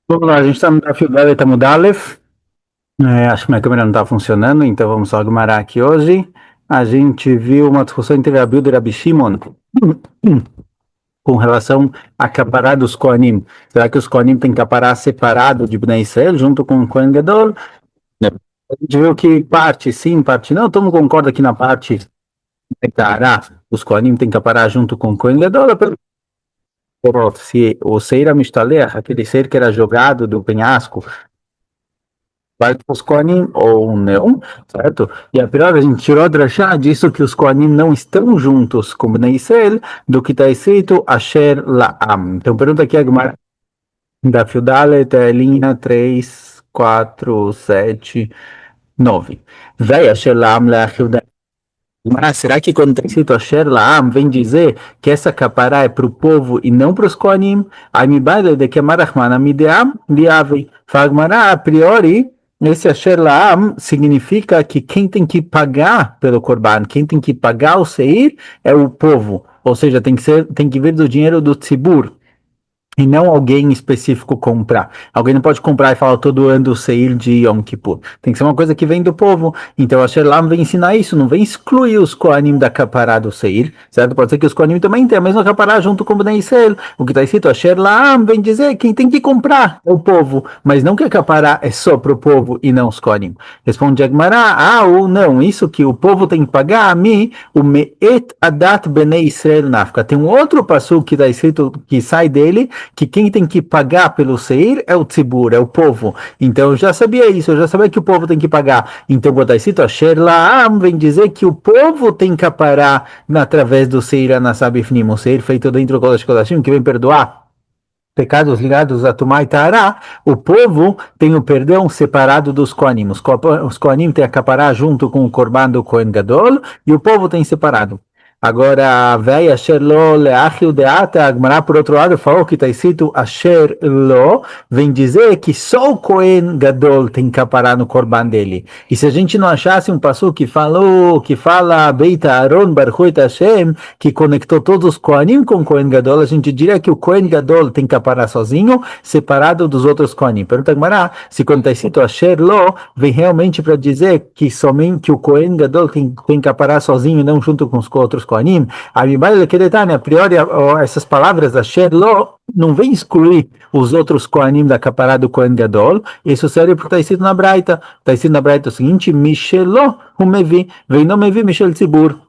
Vamos lá, a gente está no Daf Yud Amud Aleph. Acho que minha câmera não está funcionando, então vamos só Gumará aqui hoje. A gente viu uma discussão entre Rabi Yehuda e Rabi Shimon com relação a capará dos Kohanim. Será que os Kohanim têm que capará separado de Bnei Israel, junto com o Kohen Gadol? A gente viu que parte sim, parte não. Todo mundo concorda que na parte de Tará, os Kohanim têm que capará junto com o Kohen Gadol. Se o Seir HaMishtalech, aquele ser que era jogado do penhasco, vai para os Kohanim ou não, certo? E a pior, a gente tirou a drachá disso que os Kohanim não estão juntos com Bnei Israel, do que está escrito Asher La'am. Então pergunta aqui a Gemara da Fiudalet, linha 3, 4, 7, 9. Vai Asher La'am Le'achiu. Mas será que quando está escrito Asher La'am, vem dizer que essa capará é para o povo e não para os Kohanim? Amibaile de que Marachman Amideam Liavei. Fagmará, a priori, esse Asher La'am significa que quem tem que pagar pelo Corban, quem tem que pagar o Seir é o povo. Ou seja, tem que vir do dinheiro do Tzibur e não alguém específico comprar. Alguém não pode comprar e falar todo ano o Seir de Yom Kippur. Tem que ser uma coisa que vem do povo. Então a Sherlam vem ensinar isso, não vem excluir os Kohanim da Capará do Seir, certo? Pode ser que os Kohanim também tenham a mesma Capará junto com o Bnei Israel. O que está escrito, a Sherlam vem dizer quem tem que comprar é o povo, mas não que a Capará é só para o povo e não os Kohanim. Responde Agmará, ou não, isso que o povo tem que pagar a mim, o Me'et Adat Bnei Israel Nafka. Tem um outro passo que está escrito, que sai dele, que quem tem que pagar pelo Seir é o Tzibur, é o povo. Então eu já sabia isso, eu já sabia que o povo tem que pagar. Então botar escrito, Asher La'am vem dizer que o povo tem que parar através do Seir Anasabifnim, o Seir feito dentro do Kodesh Kodashim, que vem perdoar pecados ligados a Tumá e Tará, o povo tem o perdão separado dos Kohanim. Os Kohanim têm a capará junto com o Corban do Kohen Gadol e o povo tem separado. Agora, a véia Asher Lo Leachiu Deata, a Gemara, por outro lado, falou que está escrito Asher Lo, vem dizer que só o Kohen Gadol tem capará no Corban dele. E se a gente não achasse um passo que fala Beita Aaron Baruch Hashem, que conectou todos os Kohanim com o Kohen Gadol, a gente diria que o Kohen Gadol tem capará sozinho, separado dos outros Kohanim. Pergunta a Gemara, se quando está escrito Asher Lo, vem realmente para dizer que somente o Kohen Gadol tem capará sozinho e não junto com os outros Kohanim, a priori, essas palavras da Sherlo não vem excluir os outros Kohanim da capará do Kohen Gadol. Isso serve porque está escrito na Braita. Está escrito na Braita o seguinte: Mishelo, o Mevi, vem não Mevi, Mishel Tzibur.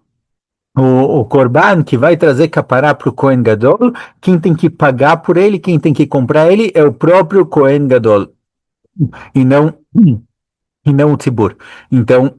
O Corban que vai trazer capará para o Kohen Gadol, quem tem que pagar por ele, quem tem que comprar ele é o próprio Kohen Gadol e não o Tzibur. Então,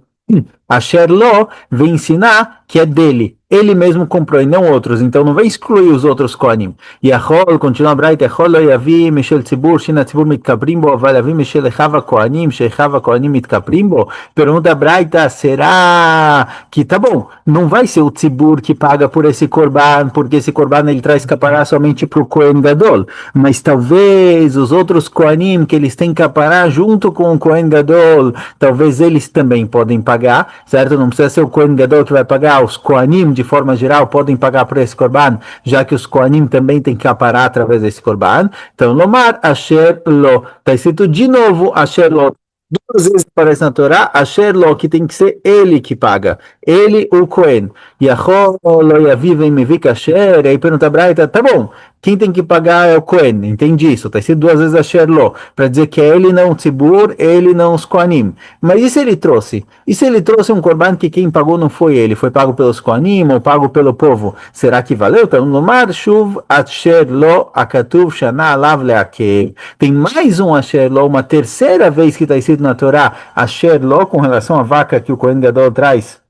a Sherlo vem ensinar que é dele. Ele mesmo comprou e não outros, então não vai excluir os outros Kohanim. E a Chol, continua a Braita, Chol lo yavi mishel tzibur, shina tzibur mitkaprim bo, aval yavi mishel echava Kohanim, shechava Kohanim mitkaprim bo. Pergunta a Braita, será que, tá bom, não vai ser o tzibur que paga por esse Korban, porque esse Korban ele traz capará somente para o Kohen Gadol, mas talvez os outros Kohanim que eles têm capará junto com o Kohen Gadol, talvez eles também podem pagar, certo? Não precisa ser o Kohen Gadol que vai pagar, os Kohanim de forma geral podem pagar por esse Korban, já que os Kohanim também têm que aparar através desse Korban. Então, Lomar Asher Lo, está escrito de novo Asher Lo. Duas vezes aparece na Torá, Asher Lo, que tem que ser ele que paga, ele, o Kohen. Yachol Lo Yaviv Mevik Asher, aí pergunta a Braita, tá bom, quem tem que pagar é o Kohen, entendi isso, está escrito duas vezes Asher Lo, para dizer que é ele não o Tzibur, ele não os Kohanim. Mas e se ele trouxe? E se ele trouxe um Korban que quem pagou não foi ele, foi pago pelos Kohanim ou pago pelo povo? Será que valeu? Então, Lomar Shuv Asher Lo Akatuv Shana Alav Leakev. Tem mais um Asher Lo, uma terceira vez que está escrito na Torá, Asher Lo, com relação à vaca que o Kohen Gadol traz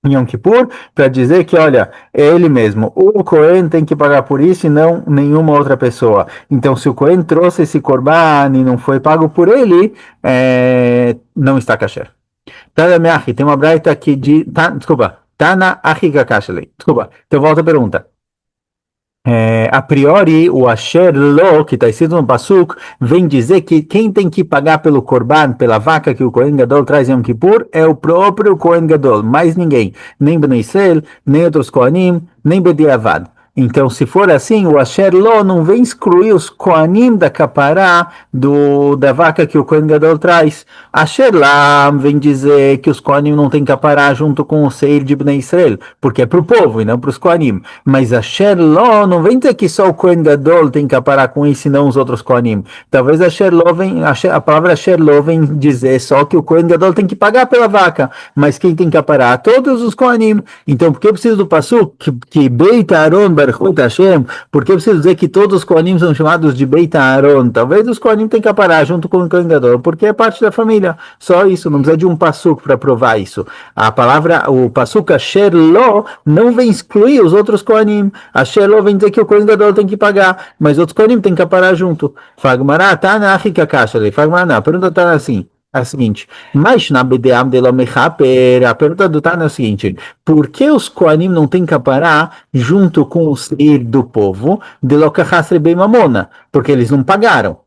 em Yom Kippur, para dizer que, olha, é ele mesmo. O Kohen tem que pagar por isso e não nenhuma outra pessoa. Então, se o Kohen trouxe esse Korban e não foi pago por ele, não está kasher. Tana Meachi, tem uma braita aqui de. Desculpa. Tana Achi Kakashele. Desculpa. Então, volta a pergunta. A priori, o Asher Lo, que está escrito no Pasuk, vem dizer que quem tem que pagar pelo Korban, pela vaca que o Kohen Gadol traz em Yom Kippur, é o próprio Kohen Gadol, mais ninguém. Nem Bnei Israel, nem outros Kohanim, nem Bediavad. Então, se for assim, o Asher Lo não vem excluir os Koanim da Kapará da vaca que o Kohen Gadol traz. Asher Lam vem dizer que os Koanim não tem Kapará junto com o Seir de Bnei Israel, porque é para o povo e não para os Koanim. Mas Asher Lo não vem dizer que só o Kohen Gadol tem Kapará com isso e não os outros Koanim. Talvez Asher Lo a palavra Asher Lo vem dizer só que o Kohen Gadol tem que pagar pela vaca, mas quem tem Kapará? Todos os Koanim. Então, por que eu preciso do Passuk que Beit Aaron Berchut Hashem? Por que eu preciso dizer que todos os Koanim são chamados de Beit Aaron? Talvez os Koanim tenham que parar junto com o Kohen Gadol, porque é parte da família. Só isso, não precisa de um Passuk para provar isso. A palavra, o Passuk Asher Lo, não vem excluir os outros Koanim. Asher Lo vem dizer que o Kohen Gadol tem que pagar, mas outros Koanim têm que parar junto. Fagmará, tá na Achika Kashle. Fagmará, não. A pergunta está assim. É a seguinte, mas na BDAM de a pergunta do Tana é a seguinte: por que os Koanim não têm que parar junto com o Seir do povo de Lokachasre Bem Mamona? Porque eles não pagaram,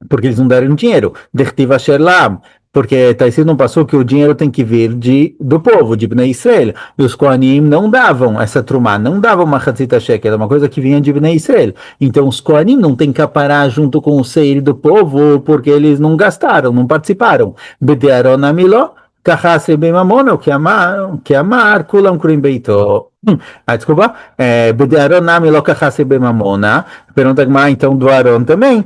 porque eles não deram dinheiro. Dertiva Sherlam, porque está escrito no passou que o dinheiro tem que vir do povo, de Bnei Israel. E os Koanim não davam essa trumá, não davam uma Hatzita Shekel, era uma coisa que vinha de Bnei Israel. Então os Koanim não tem que parar junto com o Seir do povo, porque eles não gastaram, não participaram. Bedearon Amiló, Kahasre Bem Mamona, o que amar, Kulam Kurim Beito. Desculpa. Bedearon Nami Lokachase Bem Mamona. Pergunta então do Aaron também.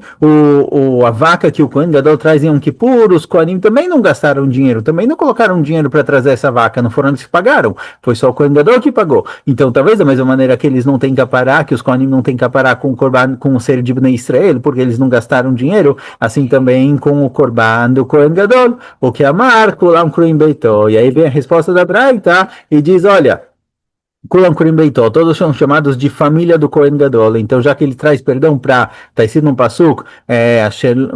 A vaca que o Kohen Gadol traz em Yom Kippur, os Kohanim também não gastaram dinheiro, também não colocaram dinheiro para trazer essa vaca, não foram eles que pagaram, foi só o Kohen Gadol que pagou. Então, talvez da mesma maneira que eles não têm que parar, que os Kohanim não têm que parar com o Korban, com o ser de Bnei Israel, porque eles não gastaram dinheiro, assim também com o Korban do Kohen Gadol, o que amar, Kulam Kruim Beito. E aí vem a resposta da Braita e diz, olha, Kulam Kurim Beitó, todos são chamados de família do Kohen Gadol. Então, já que ele traz perdão para, está escrito no Passuk,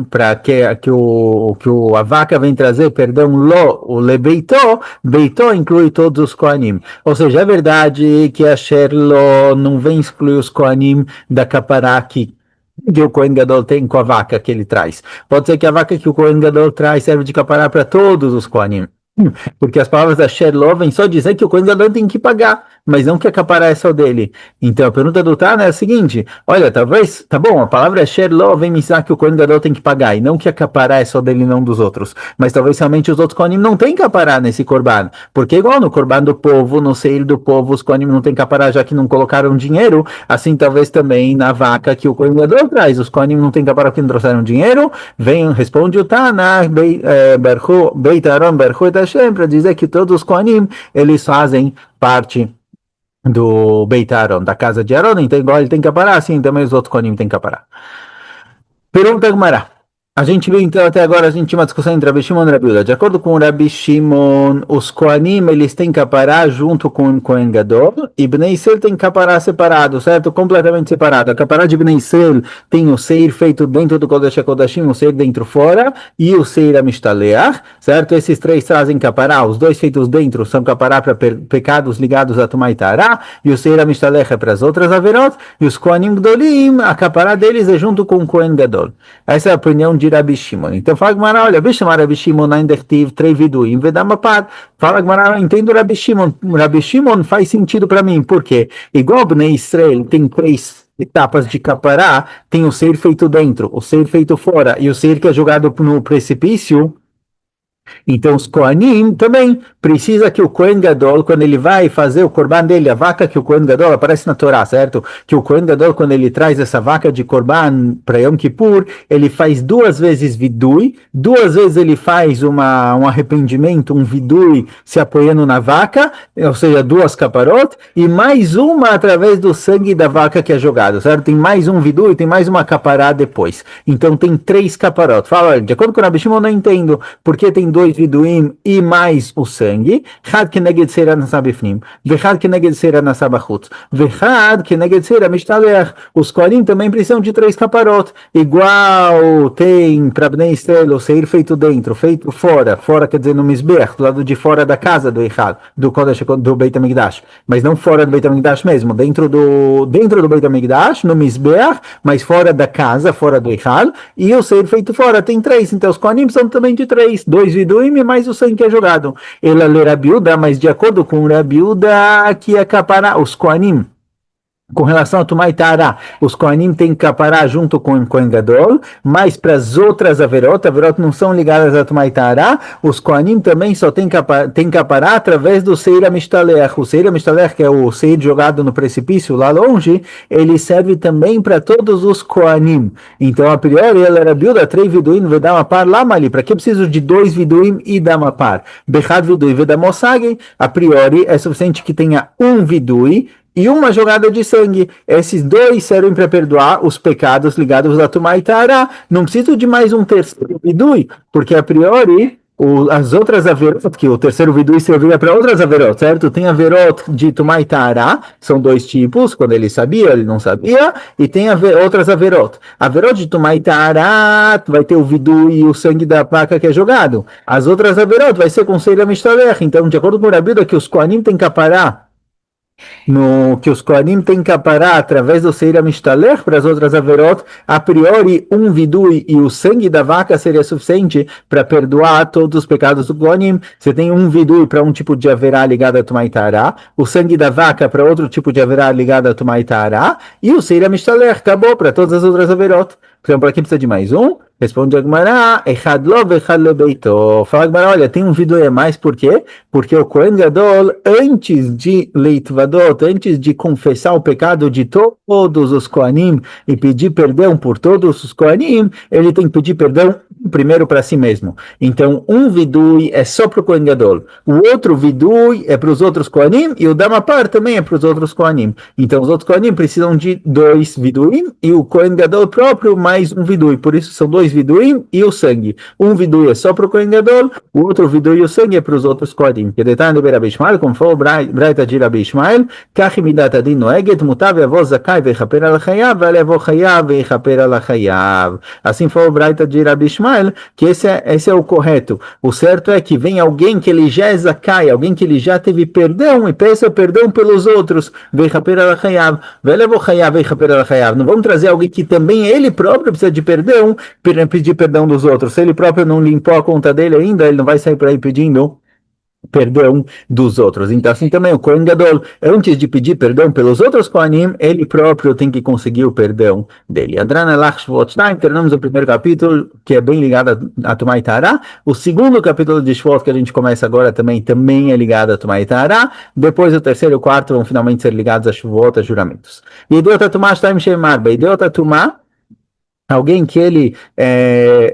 para que a vaca vem trazer perdão, o Lebeitó, Beitó inclui todos os Kohanim. Ou seja, é verdade que Asher Lo não vem excluir os Kohanim da Kapará que o Kohen Gadol tem com a vaca que ele traz. Pode ser que a vaca que o Kohen Gadol traz serve de Kapará para todos os Kohanim. Porque as palavras da Sherlo vêm só dizer que o Kohen Gadol tem que pagar, mas não que a capará é só dele. Então a pergunta do Tana é a seguinte: olha, talvez, tá bom, a palavra Sherlo vem me ensinar que o Kohen Gadol tem que pagar, e não que a capará é só dele e não dos outros. Mas talvez realmente os outros Kohanim não têm capará nesse Korban. Porque igual no Korban do povo, no Seir do povo, os Kohanim não têm capará já que não colocaram dinheiro, assim talvez também na vaca que o Kohen Gadol traz, os Kohanim não têm capará porque não trouxeram dinheiro. Responde o Tana, Beit Aaron Berchut Hashem, para dizer que todos os Kohanim, eles fazem parte do Beit Aaron, da casa de Aaron, então igual ele tem que parar, assim também os outros Kohanim têm que parar. Pergunta Gemara. A gente viu então até agora, a gente tinha uma discussão entre Rabi Shimon e Rabi Yehuda. De acordo com o Rabi Shimon, os Kohanim, eles têm que parar junto com o Kohen Gadol, e Bnei Israel tem que parar separado, certo? Completamente separado. A capará de Bnei Israel tem o Seir feito dentro do Kodesh HaKodashim, o Seir dentro fora, e o Seir Amistaleach, certo? Esses três trazem capará, os dois feitos dentro são capará para pecados ligados a Tumá e Tará, e o Seir Amistaleach é para as outras averot, e os Kohanim Gdolim, a capará deles é junto com o Kohen Gadol. Essa é a opinião de Rabi Shimon. Então fala Gemara, olha, Bishma Rabi Shimon ainda tive três viduim, vedamapad. Fala Gemara, entendo Rabi Shimon. Rabi Shimon faz sentido para mim, porque igual Bnei Israel tem três etapas de capará, tem o ser feito dentro, o ser feito fora e o ser que é jogado no precipício. Então os Kohanim também precisa que o Kohen Gadol, quando ele vai fazer o Korban dele, a vaca que o Kohen Gadol, aparece na Torá, certo? Que o Kohen Gadol, quando ele traz essa vaca de Korban para Yom Kippur, ele faz 2 vezes vidui, 2 vezes ele faz um arrependimento, um vidui se apoiando na vaca, ou seja, 2 caparot, e mais uma através do sangue da vaca que é jogado, certo? Tem mais um vidui, tem mais uma capará depois. Então tem 3 caparot. Fala, de acordo com o Rabi Shimon, eu não entendo porque tem 2 viduim e mais o sangue. Had keneged seira nasabifnim, vechad keneged seira nasabachutz, vechad keneged seira mishtaler. Os Kohanim também precisam de 3 caparot, igual tem para Bnei Israel o seir feito dentro, feito fora, fora quer dizer no Mizbeach, do lado de fora da casa do Eichal, do Kodesh, do Beit HaMikdash, mas não fora do Beit HaMikdash mesmo, dentro do Beit HaMikdash, no Mizbeach, mas fora da casa, fora do Eichal, e o seir feito fora tem 3, então os Kohanim são também de 3, 2 viduim e mais o sangue que é jogado. Ele é Rabi Yehuda, mas de acordo com Rabi Yehuda, que é capará, os Kohanim Com relação a Tumá e Tará, os Kohanim têm que aparar junto com o Kohen Gadol, mas para as outras Averot não são ligadas a Tumá e Tará, os Kohanim também só têm que aparar através do Seir HaMishtalech. O Seir HaMishtalech, que é o Seir jogado no precipício lá longe, ele serve também para todos os Kohanim. Então, a priori, ela era Bilda, 3 Viduim, Vedamapar, Lamali. Para que preciso de 2 Viduim e Damapar? Bechad Vidui, Vedamosagi, a priori, é suficiente que tenha um Vidui e uma jogada de sangue. Esses dois servem para perdoar os pecados ligados a Tumá e Tará. Não preciso de mais um terceiro vidui, porque a priori as outras averot, que o terceiro vidui servia para outras averot, certo? Tem averot de Tumá e Tará, são dois tipos, quando ele sabia, ele não sabia, e tem outras averot. Averot de Tumá e Tará vai ter o vidui e o sangue da placa que é jogado. As outras averot vai ser com Seir HaMishtalech. Então, de acordo com o Rabi, que os Kohanim têm que aparar no que os Kohanim têm que aparar através do Seir HaMishtalech para as outras averot, a priori, um vidui e o sangue da vaca seria suficiente para perdoar todos os pecados do Kohanim. Você tem um vidui para um tipo de averá ligado a Tumá e Tará, o sangue da vaca para outro tipo de averá ligado a Tumá e Tará, e o Seir HaMishtalech acabou para todas as outras averot. Então, para que precisa de mais um? Responde a Gemara, Echad lo vechad lebeito. Fala a Gemara, olha, tem um vidui a mais, por quê? Porque o Kohen Gadol, antes de leitvadot, antes de confessar o pecado de todos os Kohanim e pedir perdão por todos os Kohanim, ele tem que pedir perdão primeiro para si mesmo. Então, um vidui é só para o Kohen Gadol, o outro vidui é para os outros Kohanim e o Damapar também é para os outros Kohanim. Então, os outros Kohanim precisam de 2 viduim e o Kohen Gadol próprio mais um vidui. Por isso, são 2 viduim e o sangue. Um vidui é só para o Kohen Gadol, o outro vidui e o sangue é para os outros Kohanim. Que detalhe do Rabi Ishmael, como falou Braita de Rabi Ishmael, Kachi midat adin noeget, mutav yavo zakai vechaper al chayav, ve'alevo chayav vechaper al chayav. Assim falou Braita de Rabi Ishmael, que esse é o correto. O certo é que vem alguém que ele já é zakai, alguém que ele já teve perdão e peça perdão pelos outros. Vechaper al chayav, ve'alevo chayav vechaper al chayav. Não vamos trazer alguém que também ele próprio precisa de perdão, pedir perdão dos outros. Se ele próprio não limpou a conta dele ainda, ele não vai sair por aí pedindo perdão dos outros. Então, assim também, o Kohen Gadol, antes de pedir perdão pelos outros Kohanim, ele próprio tem que conseguir o perdão dele. Adrana Lach Shvot 2, terminamos o primeiro capítulo, que é bem ligado a Tumá e Tará. O segundo capítulo de Shvot, que a gente começa agora, também é ligado a Tumá e Tará. Depois, o terceiro e o quarto vão finalmente ser ligados a Shvot, a juramentos. Idiota Tumá, Shtaim Shemar, Idiota Tumá, alguém que ele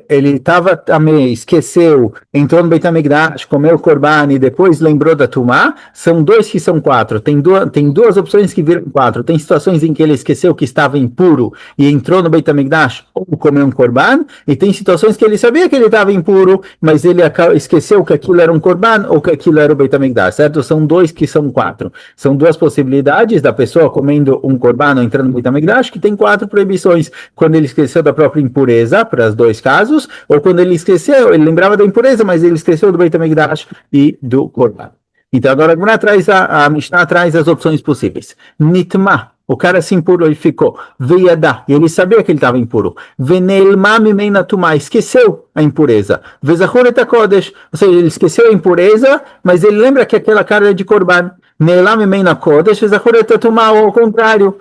estava esqueceu, entrou no Beit HaMikdash, comeu o Korban e depois lembrou da Tumá, são 2 que são 4. Tem duas opções que viram 4. Tem situações em que ele esqueceu que estava impuro e entrou no Beit HaMikdash ou comeu um Korban, e tem situações que ele sabia que ele estava impuro, mas ele esqueceu que aquilo era um Korban ou que aquilo era o Beit HaMikdash, certo? São 2 que são 4. São 2 possibilidades da pessoa comendo um Korban ou entrando no Beit HaMikdash, que tem 4 proibições. Quando ele esqueceu da própria impureza, para os 2 casos, ou quando ele esqueceu, ele lembrava da impureza, mas ele esqueceu do Beit HaMikdash e do Korban. Então agora a Mishnah traz as opções possíveis. Nitma, o cara se impurificou. Veiadá, e ele sabia que ele estava impuro. Venelma mimeina tumá, esqueceu a impureza. Vezachor et kodesh, ou seja, ele esqueceu a impureza, mas ele lembra que aquela carne é de Korban. Nelam mimeina kodesh, vezachor et tumá, ou ao contrário.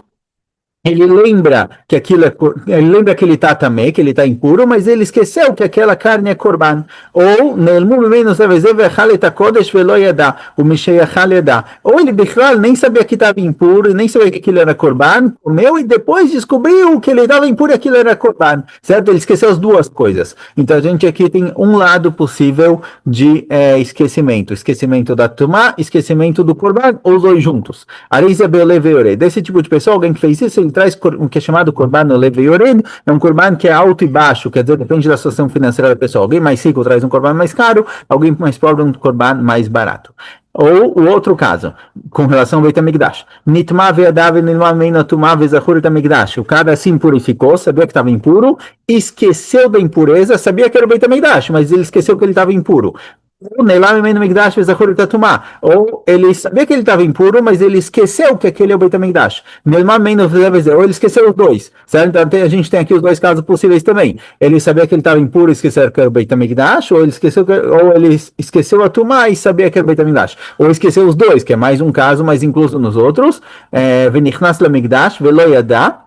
Ele lembra que ele lembra que ele está também, que ele está impuro, mas ele esqueceu que aquela carne é korban. Ou ou ele nem sabia que estava impuro, nem sabia que aquilo era korban, comeu e depois descobriu que ele estava impuro e aquilo era korban. Certo? Ele esqueceu as duas coisas. Então a gente aqui tem um lado possível de esquecimento. Esquecimento da tumá, esquecimento do korban, ou os dois juntos. Desse tipo de pessoa, alguém que fez isso, ele traz o que é chamado Korban Lev Yored, é um Korban que é alto e baixo, quer dizer, depende da situação financeira da pessoa. Alguém mais rico traz um Korban mais caro, alguém mais pobre um Korban mais barato. Ou o outro caso, com relação ao Beit HaMikdash. Nitma ve'adav nilma meina tumá ve'zachur et HaMikdash. O cara se impurificou, sabia que estava impuro, esqueceu da impureza, sabia que era o Beit HaMikdash, mas ele esqueceu que ele estava impuro. Ou ele sabia que ele estava impuro, mas ele esqueceu que aquele é o Beit HaMikdash. Ou ele esqueceu os dois, certo? Então a gente tem aqui os dois casos possíveis também. Ele sabia que ele estava impuro e esqueceu que era o Beit HaMikdash, ou ele esqueceu a Tumá e sabia que era o Beit HaMikdash. Ou esqueceu os dois, que é mais um caso, mas incluso nos outros. Venichnas LaMikdash, Velo Yadá.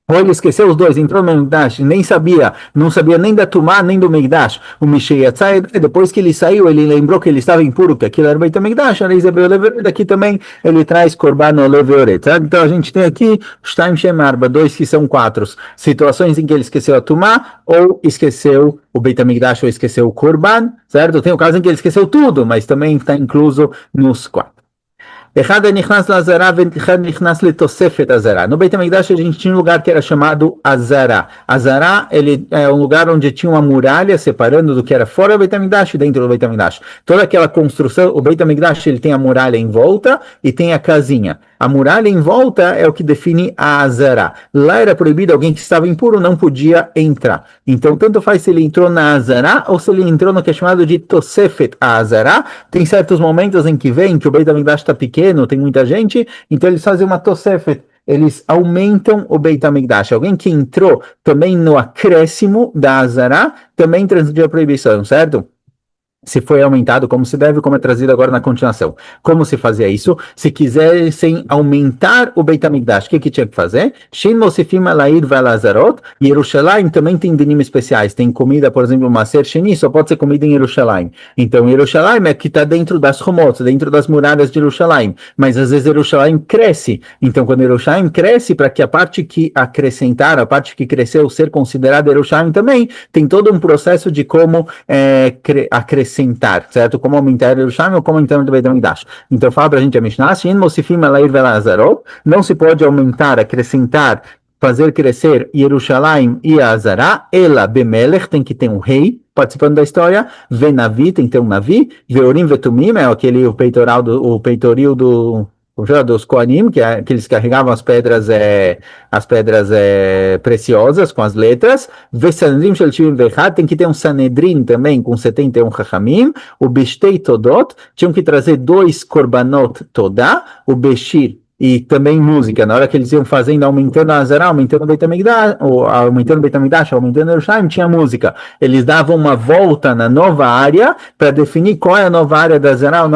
Ou ele esqueceu os dois, entrou no Migdash, nem sabia, não sabia nem da Tumá, nem do Migdash. O Misheyatzai, depois que ele saiu, ele lembrou que ele estava impuro, que aquilo era o Beit HaMikdash, daqui também ele traz Korban Oleveoret. Então a gente tem aqui Shtaim Shem Arba, dois que são quatro situações em que ele esqueceu a Tumá, ou esqueceu o Beit HaMikdash, ou esqueceu o Korban, certo? Tem o caso em que ele esqueceu tudo, mas também está incluso nos quatro. No Beit HaMikdash a gente tinha um lugar que era chamado Azara. Azara, ele é um lugar onde tinha uma muralha separando do que era fora do Beit HaMikdash e dentro do Beit HaMikdash. Toda aquela construção, o Beit HaMikdash ele tem a muralha em volta e tem a casinha. A muralha em volta é o que define a Azara. Lá era proibido, alguém que estava impuro não podia entrar. Então, tanto faz se ele entrou na Azara ou se ele entrou no que é chamado de Tosefet Azara. Tem certos momentos em que vem que o Beit HaMikdash está pequeno, tem muita gente, então eles fazem uma Tosefet. Eles aumentam o Beit HaMikdash. Alguém que entrou também no acréscimo da Azara também transgrediu a proibição, certo? Se foi aumentado como se deve, como é trazido agora na continuação. Como se fazia isso? Se quisessem aumentar o Beit HaMikdash, o que tinha que fazer? Shin Mosifim Alair Velazarot. Yerushalayim também tem dinim especiais. Tem comida, por exemplo, Maser Sheni, só pode ser comida em Yerushalayim. Então, Yerushalayim é que está dentro das Romot, dentro das muralhas de Yerushalayim. Mas às vezes Yerushalayim cresce. Então, quando Yerushalayim cresce, para que a parte que acrescentar, a parte que cresceu, ser considerada Yerushalayim também, tem todo um processo de como acrescentar, certo? Como aumentar o Yerushalayim ou como aumentar o Beit HaMikdash. Então fala para a gente a Mishnah, não se pode aumentar, acrescentar, fazer crescer Yerushalayim e Azara, ela Bemelech, tem que ter um rei participando da história, Venavi, tem que ter um Navi, Veorim Vetumim, é aquele o peitoril dos Kohanim, que eles carregavam as pedras preciosas com as letras. Sanedrim shel Shivim ve'echad, tem que ter um Sanedrim também com 71 Chachamim. O Beshtei Todot, tinham que trazer 2 Korbanot Todá, o Beshir e também música. Na hora que eles iam fazendo, aumentando a Azara, aumentando o Beit HaMikdash, aumentando o Yerushalayim, tinha música. Eles davam uma volta na nova área para definir qual é a nova área da Azara, a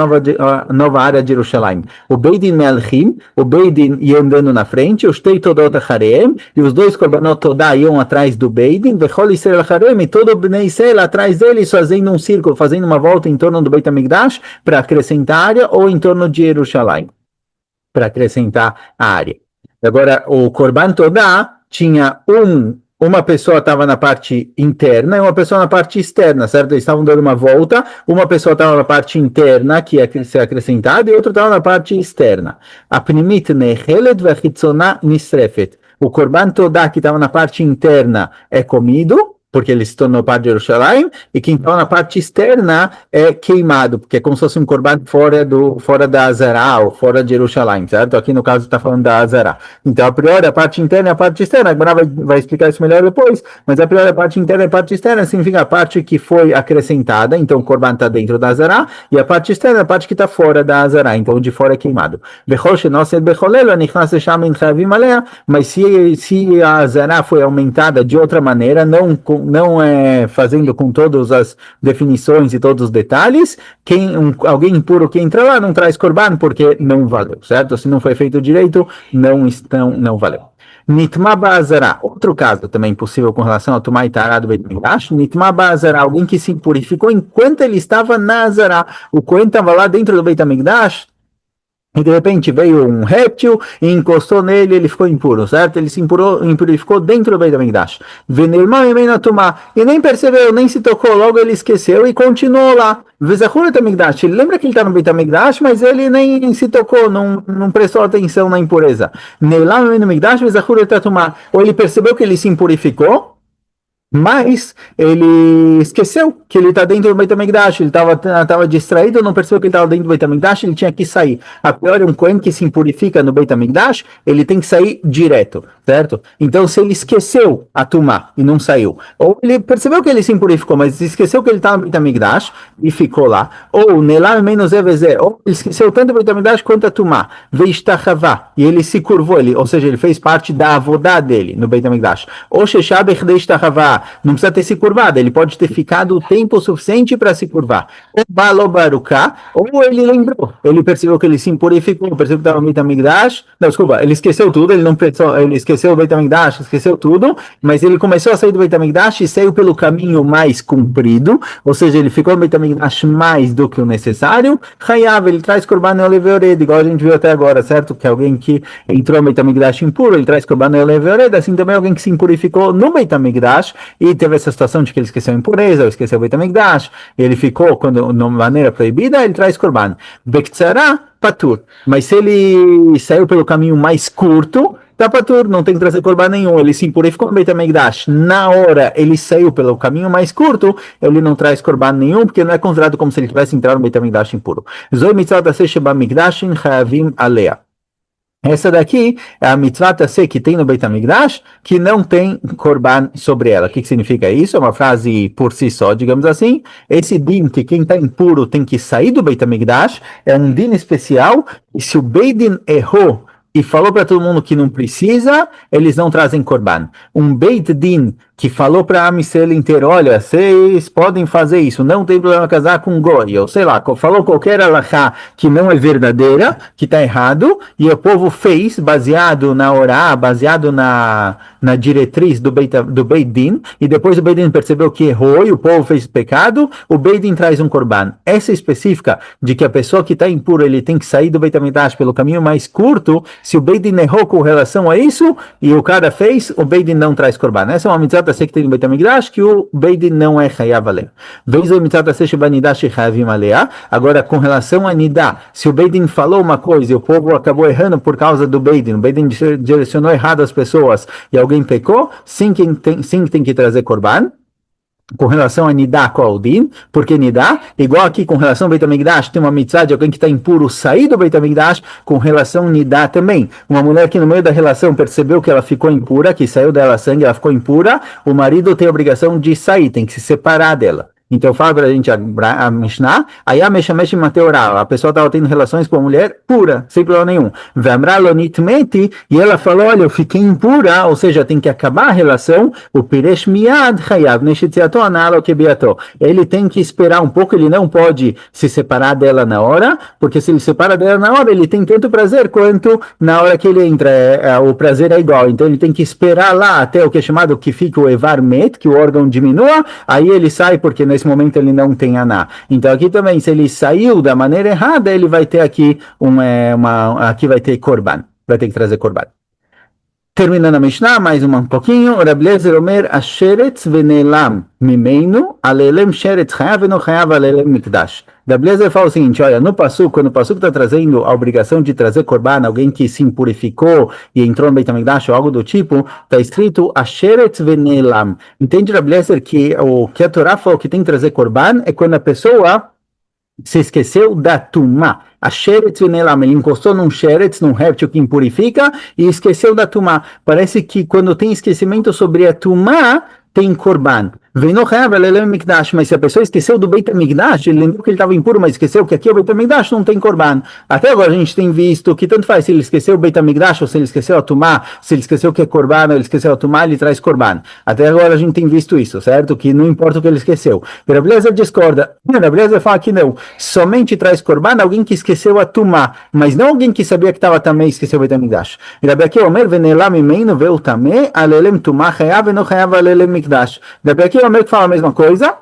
nova área de Yerushalayim. O Beidin Melchim, o Beidin ia andando na frente, os Tei Todot Achareem, e os 2 Korbanot Todá iam atrás do Beidin, Vechol Yisrael Achareem, e todo o Bnei Israel atrás deles, fazendo um círculo, fazendo uma volta em torno do Beit HaMikdash para acrescentar área ou em torno de Yerushalayim, para acrescentar a área. Agora, o Korban Todá tinha uma pessoa estava na parte interna e uma pessoa na parte externa, certo? Eles estavam dando uma volta, uma pessoa estava na parte interna, que ia ser acrescentada, e outra estava na parte externa. A Pnimit Nechelet ve'chitzona nisrefet. O Korban Todá, que estava na parte interna, é comido, porque ele se tornou parte de Yerushalayim, e quem está na parte externa é queimado, porque é como se fosse um korban fora da Azara, ou fora de Yerushalayim, certo? Aqui no caso está falando da Azara. Então, a priori, a parte interna e a parte externa, agora vai explicar isso melhor depois, mas a priori, a parte interna e a parte externa significa a parte que foi acrescentada, então o korban está dentro da Azara, e a parte externa é a parte que está fora da Azara, então de fora é queimado. Mas se a Azara foi aumentada de outra maneira, não é fazendo com todas as definições e todos os detalhes, alguém impuro que entra lá não traz korban porque não valeu, certo? Se não foi feito direito, não valeu. Nitma Ba'azara, outro caso também possível com relação ao Tumá e Tará do Beit HaMikdash. Nitma Ba'azara, alguém que se purificou enquanto ele estava na Azara. O Cohen estava lá dentro do Beit HaMikdash, e de repente veio um réptil e encostou nele, ele ficou impuro, certo? Ele se impurificou dentro do Beit HaMikdash. E nem percebeu, nem se tocou, logo ele esqueceu e continuou lá. Ele lembra que ele está no Beit HaMikdash, mas ele nem se tocou, não prestou atenção na impureza. Ou ele percebeu que ele se impurificou, Mas ele esqueceu que ele está dentro do Beit HaMikdash, ele estava distraído, não percebeu que ele estava dentro do Beit HaMikdash, ele tinha que sair. A pior é um Kohen que se impurifica no Beit HaMikdash, ele tem que sair direto, certo? Então, se ele esqueceu a Tumá e não saiu, ou ele percebeu que ele se impurificou, mas esqueceu que ele estava no Beit HaMikdash e ficou lá, ou Nelar menos Evezé, ou ele esqueceu tanto o Beit HaMikdash quanto a Tumá, Veishtachavá, e ele se curvou, ou seja, ele fez parte da avodá dele no Beit HaMikdash, ou Sheshabech Deishtachavá, não precisa ter se curvado, ele pode ter ficado o tempo suficiente para se curvar. Ou Balobaruká, ou ele lembrou, ele percebeu que ele se impurificou, percebeu que estava no Beit HaMikdash, não, desculpa, ele esqueceu tudo, ele não pensou, ele esqueceu o Beit HaMikdash, esqueceu tudo, mas ele começou a sair do Beit HaMikdash e saiu pelo caminho mais comprido, ou seja, ele ficou no Beit HaMikdash mais do que o necessário, Hayav, ele traz Korban Oleveored, igual a gente viu até agora, certo? Que alguém que entrou no Beit HaMikdash impuro, ele traz Korban Oleveored, assim também alguém que se impurificou no Beit HaMikdash, e teve essa situação de que ele esqueceu a impureza, ou esqueceu o Beit HaMikdash, ele ficou de maneira proibida, ele traz Korban. Bektsará, patur. Mas se ele saiu pelo caminho mais curto, tá patur, não tem que trazer Korban nenhum. Ele se impurificou no Beit HaMikdash. Na hora ele saiu pelo caminho mais curto, ele não traz Korban nenhum, porque não é considerado como se ele tivesse entrado no Beit HaMikdash impuro. Zoi mitzvah taseh sheba mikdashin chayavim alea. Essa daqui é a mitzvah tasseh que tem no Beit HaMikdash, que não tem korban sobre ela. O que significa isso? É uma frase por si só, digamos assim. Esse din que quem está impuro tem que sair do Beit HaMikdash é um din especial, e se o Beit Din errou e falou para todo mundo que não precisa, eles não trazem korban. Um Beit Din que falou para a Amisrael inteiro, olha, vocês podem fazer isso, não tem problema casar com Goi, ou sei lá, falou qualquer alahá que não é verdadeira, que está errado, e o povo fez, baseado na Orá, baseado na diretriz do Beit Din, e depois o Beit Din percebeu que errou e o povo fez pecado, o Beit Din traz um korban. Essa específica de que a pessoa que está impura, ele tem que sair do Beit HaMikdash pelo caminho mais curto, se o Beit Din errou com relação a isso, e o cara fez, o Beit Din não traz korban. Essa é uma mitzvah tasseh que tem no Beit HaMikdash, que o Beit Din não é chayav aleh. Vez a mitzvah tasseh sheba nidá shechayavim aleh. Agora, com relação a nidá, se o Beit Din falou uma coisa e o povo acabou errando por causa do Beit Din, o Beit Din direcionou errado as pessoas e alguém pecou, sim tem que trazer korban. Com relação a Nidá, qual o din? Porque Nidá, igual aqui com relação ao Beit HaMikdash, tem uma mitzvah de alguém que está impuro sair do Beit HaMikdash, com relação a Nidá também. Uma mulher que no meio da relação percebeu que ela ficou impura, que saiu dela sangue, ela ficou impura, o marido tem a obrigação de sair, tem que se separar dela. Então fala para a gente a Mishnah, aí a Meshamesh Mateorá, a pessoa estava tendo relações com uma mulher pura, sem problema nenhum. E ela falou, olha, eu fiquei impura, ou seja, tem que acabar a relação, o Piresh Miad Hayav, Neshitziato Analo Kebiato. Ele tem que esperar um pouco, ele não pode se separar dela na hora, porque se ele se separa dela na hora, ele tem tanto prazer quanto na hora que ele entra, o prazer é igual. Então ele tem que esperar lá até o que é chamado que fica o Evar Met, que o órgão diminua, aí ele sai, porque nesse momento ele não tem aná. Então aqui também, se ele saiu da maneira errada, ele vai ter aqui aqui vai ter korban, vai ter que trazer korban. Terminando a Mishnah, mais um pouquinho. Rabbi Eliezer Omer, Asheretz venelam mimeinu, alelem sheretz chayav veno chayav alelem mikdash. Rabbi Eliezer fala o seguinte, olha, quando o Pasuk está trazendo a obrigação de trazer korban, alguém que se impurificou e entrou no Beit HaMikdash ou algo do tipo, está escrito Asheretz venelam. Entende, Rabbi Eliezer, que o que a Torá falou que tem que trazer korban é quando a pessoa se esqueceu da tumá. A sheretz venelam, ele encostou num sheretz, num réptil que impurifica, e esqueceu da tumá. Parece que quando tem esquecimento sobre a tumá, tem korban. Mas se a pessoa esqueceu do Beit HaMikdash, ele lembrou que ele estava impuro, mas esqueceu que aqui é o Beit HaMikdash, não tem korban. Até agora a gente tem visto que tanto faz se ele esqueceu o Beit HaMikdash, ou se ele esqueceu a tumá, se ele esqueceu que é korban, ou ele esqueceu a tumá, ele traz korban. Até agora a gente tem visto isso, certo? Que não importa o que ele esqueceu. Rabbi Eliezer discorda. Rabbi Eliezer fala que não. Somente traz korban alguém que esqueceu a tumá, mas não alguém que sabia que estava também e esqueceu o Beit HaMikdash. Rabbi Akiva Omer, venelam mimeinu veu tameh, alelem tumá chayav veno chayav alelem mikdash. Rabbi Akiva Omer que fala a mesma coisa.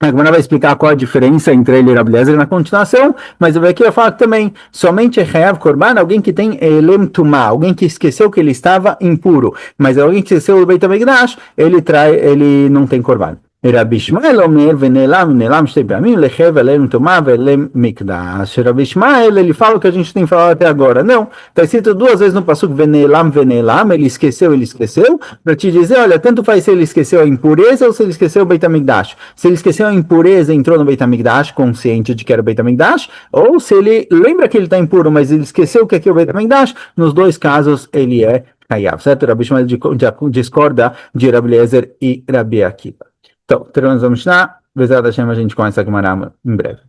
Agora vai explicar qual a diferença entre ele e Rabbi Eliezer na continuação, mas eu aqui eu falo também, somente é Chayav Korban, alguém que tem Elem Tumá, alguém que esqueceu que ele estava impuro, mas alguém que esqueceu o Beit HaMikdash, ele não tem Korban. רבי ישמעאל אומר, ונעלם שתי פעמים, לחב אלינו טומאה ולמקדש. רבי Ishmael, ele fala o que a gente tem falado até agora. Não, está escrito duas vezes no passuco, venelam, ele esqueceu, para te dizer, olha, tanto faz se ele esqueceu a impureza ou se ele esqueceu o Beit HaMikdash. Se ele esqueceu a impureza, entrou no Beit HaMikdash, consciente de que era o Beit HaMikdash, ou se ele lembra que ele está impuro, mas ele esqueceu que aqui é o Beit HaMikdash, nos dois casos ele é Hayav, certo? Rabi Ishmael discorda de Rabi Eliezer e Rabi Akiva. Então, terminamos a Mishnah. Bezerra da Shem, a gente começa a Gemara em breve.